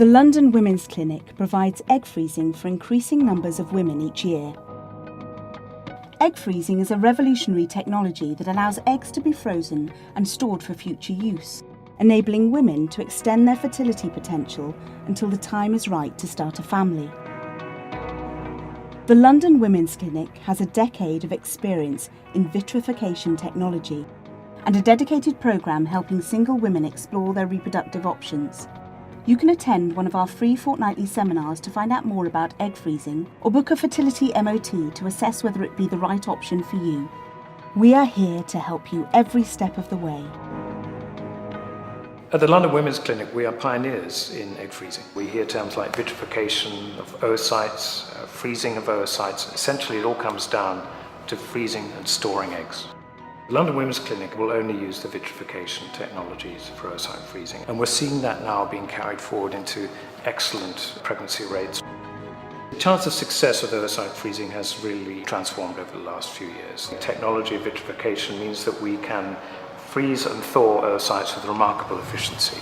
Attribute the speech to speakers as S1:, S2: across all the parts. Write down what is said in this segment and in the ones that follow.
S1: The London Women's Clinic provides egg freezing for increasing numbers of women each year. Egg freezing is a revolutionary technology that allows eggs to be frozen and stored for future use, enabling women to extend their fertility potential until the time is right to start a family. The London Women's Clinic has a decade of experience in vitrification technology and a dedicated programme helping single women explore their reproductive options. You can attend one of our free fortnightly seminars to find out more about egg freezing or book a fertility MOT to assess whether it be the right option for you. We are here to help you every step of the way.
S2: At the London Women's Clinic, we are pioneers in egg freezing. We hear terms like vitrification of oocytes, freezing of oocytes. Essentially, it all comes down to freezing and storing eggs. The London Women's Clinic will only use the vitrification technologies for oocyte freezing, and we're seeing that now being carried forward into excellent pregnancy rates. The chance of success with oocyte freezing has really transformed over the last few years. The technology of vitrification means that we can freeze and thaw oocytes with remarkable efficiency.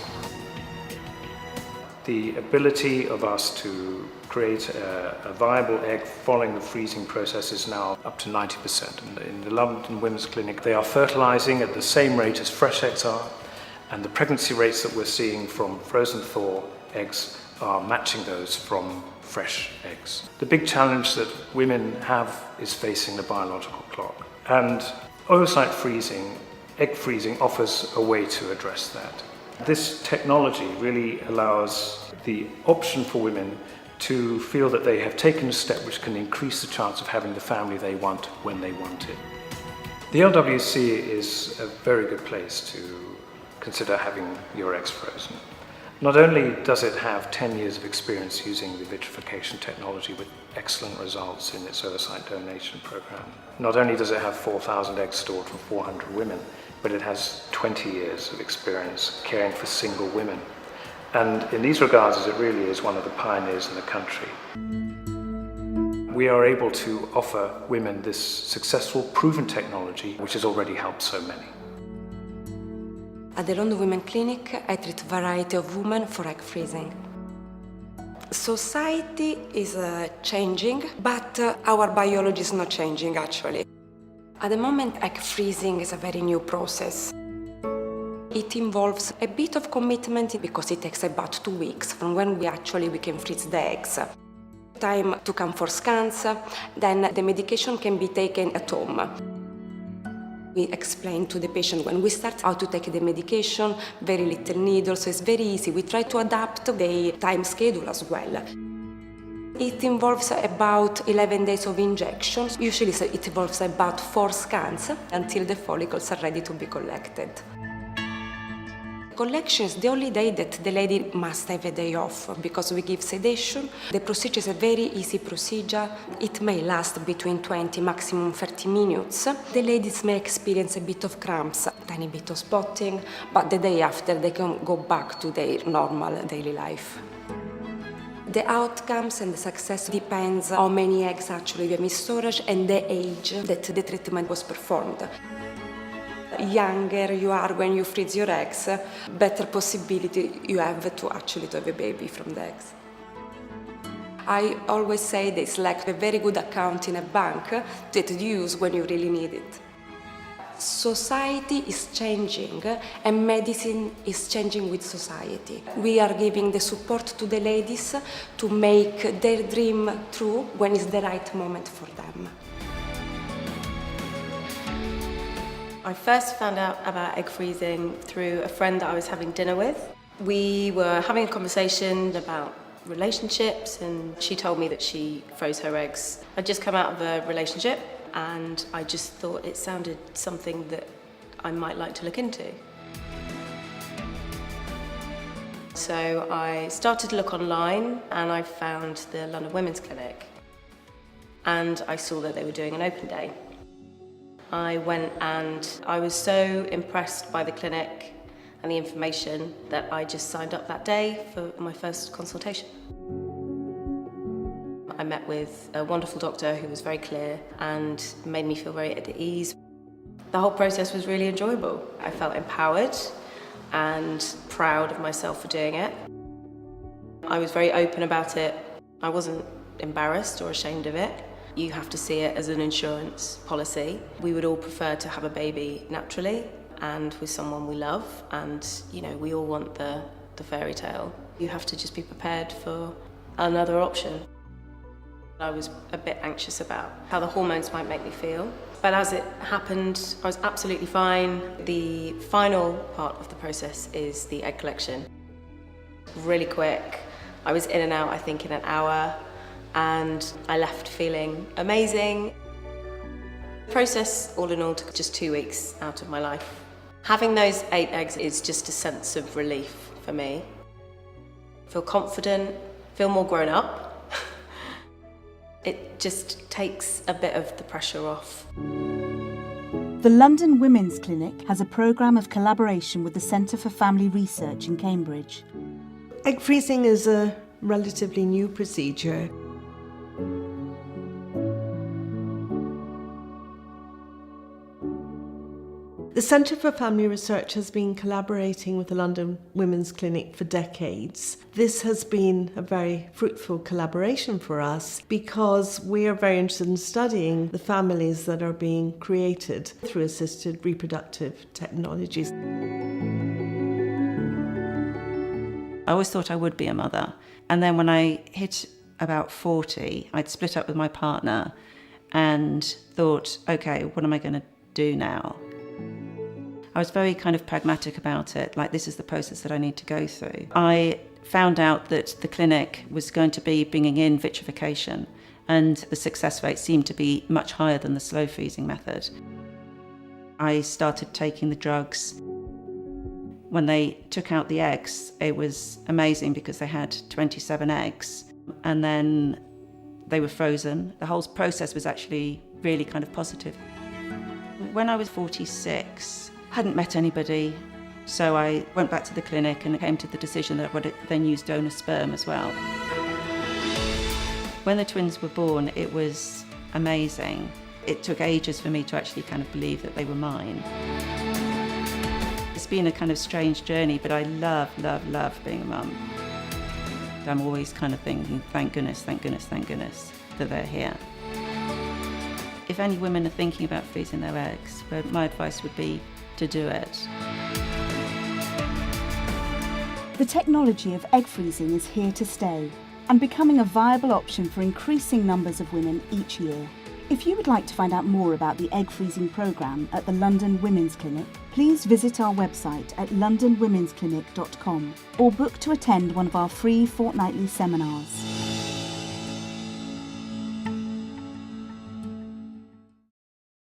S2: The ability of us to create a viable egg following the freezing process is now up to 90%. In the London Women's Clinic, they are fertilizing at the same rate as fresh eggs are, and the pregnancy rates that we're seeing from frozen thaw eggs are matching those from fresh eggs. The big challenge that women have is facing the biological clock, and oocyte freezing, egg freezing, offers a way to address that. This technology really allows the option for women to feel that they have taken a step which can increase the chance of having the family they want when they want it. The LWC is a very good place to consider having your eggs frozen. Not only does it have 10 years of experience using the vitrification technology with excellent results in its oocyte donation program, not only does it have 4,000 eggs stored from 400 women, but it has 20 years of experience caring for single women. And in these regards, it really is one of the pioneers in the country. We are able to offer women this successful, proven technology, which has already helped so many.
S3: At the London Women's Clinic, I treat a variety of women for egg freezing. Society is changing, but our biology is not changing, actually. At the moment, egg freezing is a very new process. It involves a bit of commitment because it takes about 2 weeks from when we can freeze the eggs. Time to come for scans, then the medication can be taken at home. We explain to the patient when we start how to take the medication, very little needles, so it's very easy. We try to adapt the time schedule as well. It involves about 11 days of injections. Usually it involves about 4 scans until the follicles are ready to be collected. Collection is the only day that the lady must have a day off because we give sedation. The procedure is a very easy procedure. It may last between 20, maximum 30 minutes. The ladies may experience a bit of cramps, a tiny bit of spotting, but the day after they can go back to their normal daily life. The outcomes and the success depends how many eggs actually we have in storage and the age that the treatment was performed. Younger you are when you freeze your eggs, better possibility you have to have a baby from the eggs. I always say this like a very good account in a bank that you use when you really need it. Society is changing and medicine is changing with society. We are giving the support to the ladies to make their dream true when it's the right moment for them.
S4: I first found out about egg freezing through a friend that I was having dinner with. We were having a conversation about relationships and she told me that she froze her eggs. I'd just come out of a relationship and I just thought it sounded something that I might like to look into. So I started to look online and I found the London Women's Clinic and I saw that they were doing an open day. I went and I was so impressed by the clinic and the information that I just signed up that day for my first consultation. I met with a wonderful doctor who was very clear and made me feel very at ease. The whole process was really enjoyable. I felt empowered and proud of myself for doing it. I was very open about it. I wasn't embarrassed or ashamed of it. You have to see it as an insurance policy. We would all prefer to have a baby naturally and with someone we love, and we all want the fairy tale. You have to just be prepared for another option. I was a bit anxious about how the hormones might make me feel, but as it happened, I was absolutely fine. The final part of the process is the egg collection. Really quick. I was in and out, I think, in an hour, and I left feeling amazing. The process, all in all, took just 2 weeks out of my life. Having those 8 eggs is just a sense of relief for me. Feel confident, feel more grown up. It just takes a bit of the pressure off.
S1: The London Women's Clinic has a programme of collaboration with the Centre for Family Research in Cambridge.
S5: Egg freezing is a relatively new procedure. The Centre for Family Research has been collaborating with the London Women's Clinic for decades. This has been a very fruitful collaboration for us because we are very interested in studying the families that are being created through assisted reproductive technologies.
S6: I always thought I would be a mother. And then when I hit about 40, I'd split up with my partner and thought, okay, what am I going to do now? I was very kind of pragmatic about it, like this is the process that I need to go through. I found out that the clinic was going to be bringing in vitrification, and the success rate seemed to be much higher than the slow freezing method. I started taking the drugs. When they took out the eggs, it was amazing because they had 27 eggs, and then they were frozen. The whole process was actually really kind of positive. When I was 46, I hadn't met anybody, so I went back to the clinic and came to the decision that I would then use donor sperm as well. When the twins were born, it was amazing. It took ages for me to actually kind of believe that they were mine. It's been a kind of strange journey, but I love, love, love being a mum. I'm always kind of thinking, thank goodness, thank goodness, thank goodness that they're here. If any women are thinking about freezing their eggs, my advice would be to do it.
S1: The technology of egg freezing is here to stay and becoming a viable option for increasing numbers of women each year. If you would like to find out more about the egg freezing programme at the London Women's Clinic, please visit our website at londonwomensclinic.com or book to attend one of our free fortnightly seminars.